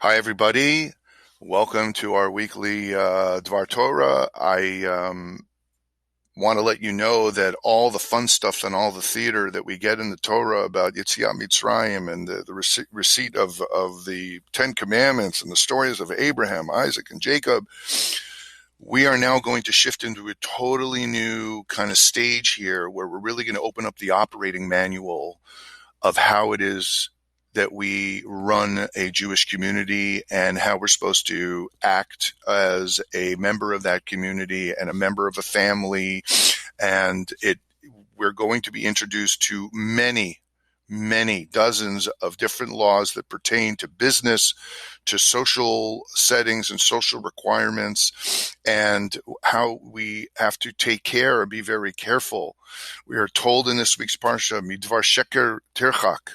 Hi, everybody. Welcome to our weekly Dvar Torah. I want to let you know that all the fun stuff and all the theater that we get in the Torah about Yetziat Mitzrayim and the receipt of the Ten Commandments and the stories of Abraham, Isaac, and Jacob, we are now going to shift into a totally new kind of stage here where we're really going to open up the operating manual of how it is that we run a Jewish community and how we're supposed to act as a member of that community and a member of a family. And we're going to be introduced to many dozens of different laws that pertain to business, to social settings and social requirements, and how we have to take care and be very careful. We are told in this week's Parsha, Midvar Sheker Tirchak,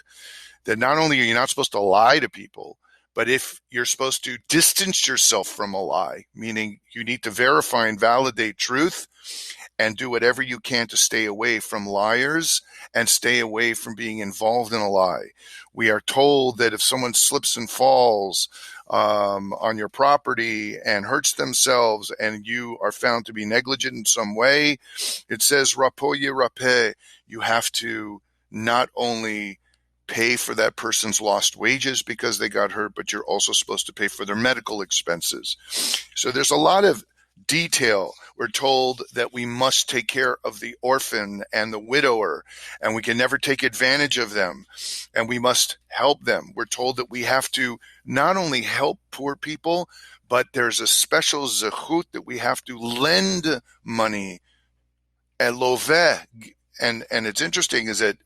that not only are you not supposed to lie to people, but if you're supposed to distance yourself from a lie, meaning you need to verify and validate truth and do whatever you can to stay away from liars and stay away from being involved in a lie. We are told that if someone slips and falls on your property and hurts themselves and you are found to be negligent in some way, it says, Rapo Yerapeh, you have to not only pay for that person's lost wages because they got hurt, but you're also supposed to pay for their medical expenses. So there's a lot of detail. We're told that we must take care of the orphan and the widower, and we can never take advantage of them, and we must help them. We're told that we have to not only help poor people, but there's a special zechut that we have to lend money, eloveh. And it's interesting is that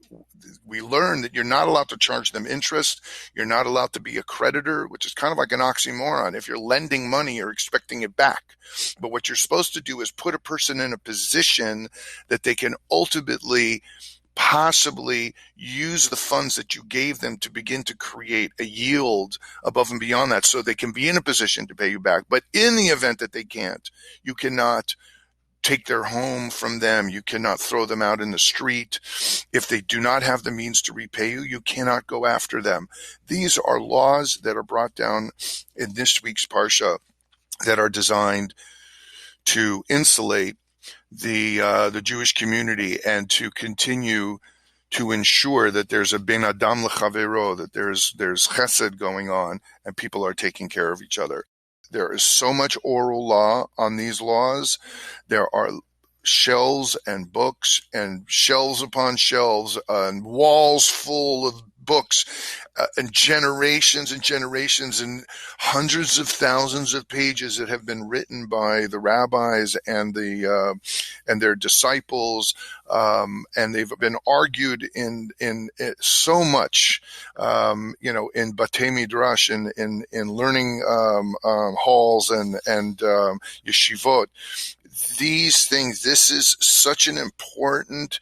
we learn that you're not allowed to charge them interest. You're not allowed to be a creditor, which is kind of like an oxymoron. If you're lending money, you're expecting it back. But what you're supposed to do is put a person in a position that they can ultimately possibly use the funds that you gave them to begin to create a yield above and beyond that so they can be in a position to pay you back. But in the event that they can't, you cannot take their home from them. You cannot throw them out in the street. If they do not have the means to repay you, you cannot go after them. These are laws that are brought down in this week's Parsha that are designed to insulate the Jewish community and to continue to ensure that there's a ben adam lechavero, that there's chesed going on and people are taking care of each other. There is so much oral law on these laws. There are shelves and books and shelves upon shelves and walls full of books and generations and hundreds of thousands of pages that have been written by the rabbis and their disciples, and they've been argued in so much, in Batei Midrash, in learning halls and yeshivot. These things, this is such an important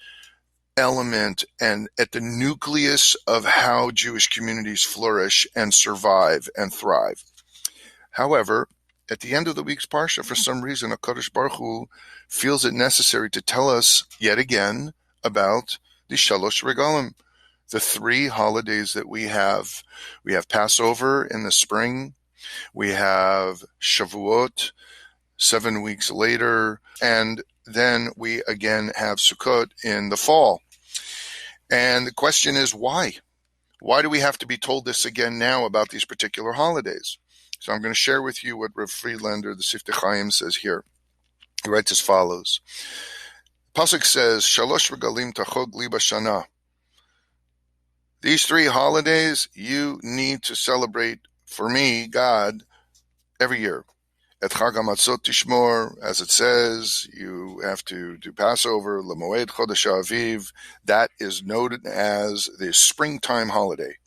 element and at the nucleus of how Jewish communities flourish and survive and thrive. However, at the end of the week's Parsha, for some reason, HaKadosh Baruch Hu feels it necessary to tell us yet again about the Shalosh Regalim, the three holidays that we have. We have Passover in the spring, we have Shavuot 7 weeks later, and then we again have Sukkot in the fall. And the question is, why? Why do we have to be told this again now about these particular holidays? So I'm going to share with you what Rav Friedlander, the Siftei Chaim, says here. He writes as follows. Pasuk says, Shalosh regalim tachog li b'shana. These three holidays you need to celebrate for me, God, every year. Et Chag HaMatzot Tishmor, as it says, you have to do Passover, L'Moed Chodesh Aviv. That is noted as the springtime holiday.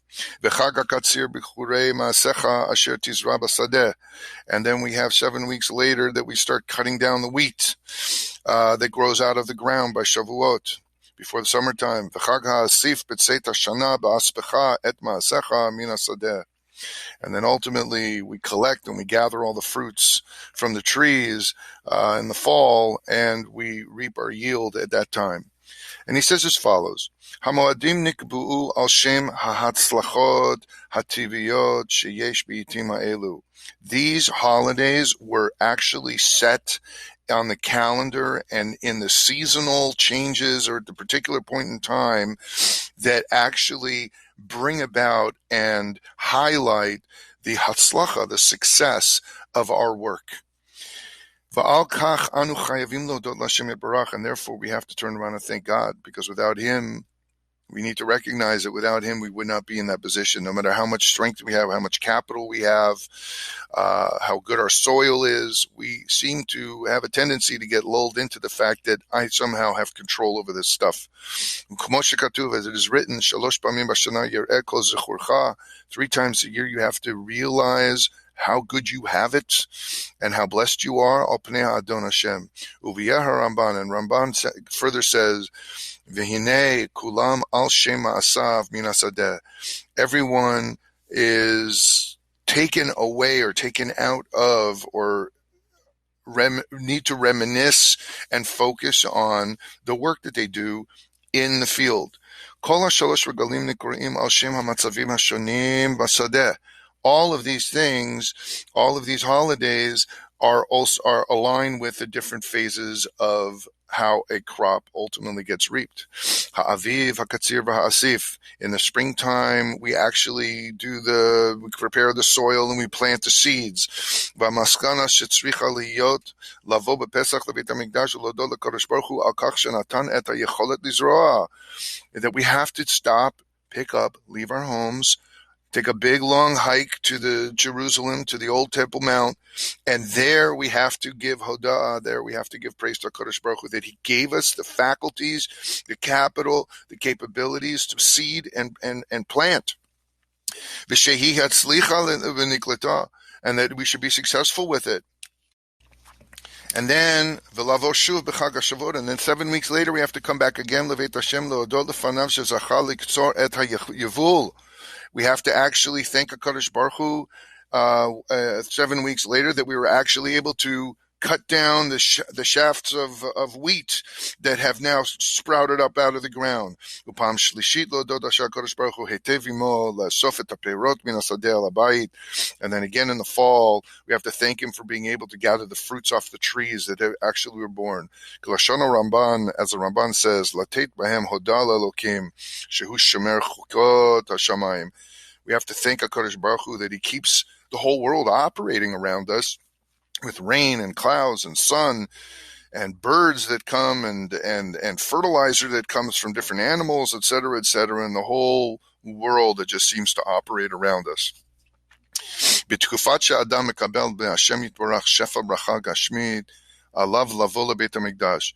V'Chag HaKatzir B'churei Ma'asecha Asher Tizra B'Sadeh. And then we have 7 weeks later that we start cutting down the wheat that grows out of the ground by Shavuot, before the summertime. V'Chag HaAsif B'Tzeit HaShana B'Aspecha Et Ma'asecha Min HaSadeh. And then ultimately we collect and we gather all the fruits from the trees in the fall, and we reap our yield at that time. And he says as follows: Hamoadim nikbu'u al shem hahatzlachot hativiyot sheyesh b'itim ha'elu. These holidays were actually set on the calendar and in the seasonal changes or at the particular point in time that actually bring about and highlight the hatzlacha, the success of our work. And therefore we have to turn around and thank God, because without him, we need to recognize that without him, we would not be in that position. No matter how much strength we have, how much capital we have, how good our soil is, we seem to have a tendency to get lulled into the fact that I somehow have control over this stuff. As it is written, 3 times a year you have to realize how good you have it and how blessed you are. Al Pnei Adon Hashem. Uviyah Ramban, and Ramban further says, V'hinei kulam al shem ma'asav min hasadeh. Everyone is taken away or taken out of or need to reminisce and focus on the work that they do in the field. Kol hashalosh regalim nikroim al shem hamatzavim hashonim basadeh. All of these things, all of these holidays are aligned with the different phases of how a crop ultimately gets reaped. Ha'aviv, ha'katzir, v'ha'asif. In the springtime, we actually we prepare the soil and we plant the seeds. V'maskana shetzricha liyot lavo b'pesach lebeit hamikdash u'lodot l'kadosh baruch hu al kach shenatan et hayecholet lizroa. That we have to stop, pick up, leave our homes, take a big long hike to the Jerusalem, to the old Temple Mount, and there we have to give Hoda'ah, there we have to give praise to HaKadosh Baruch Hu that he gave us the faculties, the capital, the capabilities to seed and plant. V'shehi hatzlicha v'niklata, and that we should be successful with it. And then v'lavo shuv b'chag HaShavuot, and then 7 weeks later we have to come back again, Leveit Hashem le'odot lefanav shezachar liktzor et ha'yevul. We have to actually thank HaKadosh Baruch Hu 7 weeks later that we were actually able to cut down the shafts of wheat that have now sprouted up out of the ground. And then again in the fall, we have to thank him for being able to gather the fruits off the trees that actually were born. Ramban, as the Ramban says, Latet bahem hodal elokim shehu shomer chukot hashamayim. We have to thank HaKadosh Baruch Hu that he keeps the whole world operating around us with rain and clouds and sun and birds that come and fertilizer that comes from different animals, etc., and the whole world that just seems to operate around us. בתקופת שהאדם מקבל בהשם יתברך שפע ברכה גשמית, עליו לבוא לבית המקדש.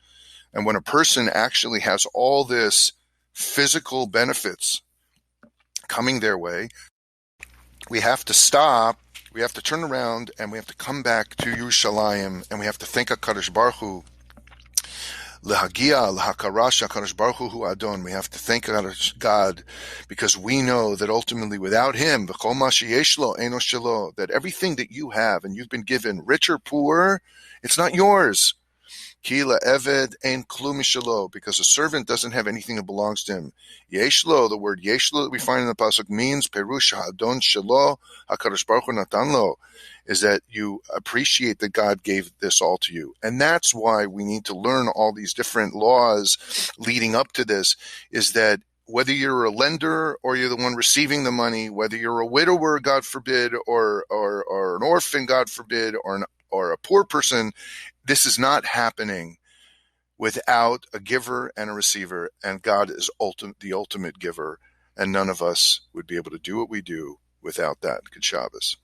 And when a person actually has all this physical benefits coming their way, we have to stop, we have to turn around, and we have to come back to Yerushalayim, and we have to thank HaKadosh Baruch Hu. Lehagia, lahakarash HaKadosh Baruch Hu Adon. We have to thank God because we know that ultimately without him, v'chol ma sheyesh lo eino shelo, that everything that you have and you've been given, rich or poor, it's not yours. Ki la'eved ein klum mishelo, because a servant doesn't have anything that belongs to him. Yeshlo, the word yeshlo that we find in the pasuk means perush ha'adon shelo HaKadosh Baruch Hu natan lo, is that you appreciate that God gave this all to you. And that's why we need to learn all these different laws leading up to this, is that whether you're a lender or you're the one receiving the money, whether you're a widower, God forbid, or an orphan, God forbid, or a poor person, this is not happening without a giver and a receiver, and God is the ultimate giver, and none of us would be able to do what we do without that. Good Shabbos.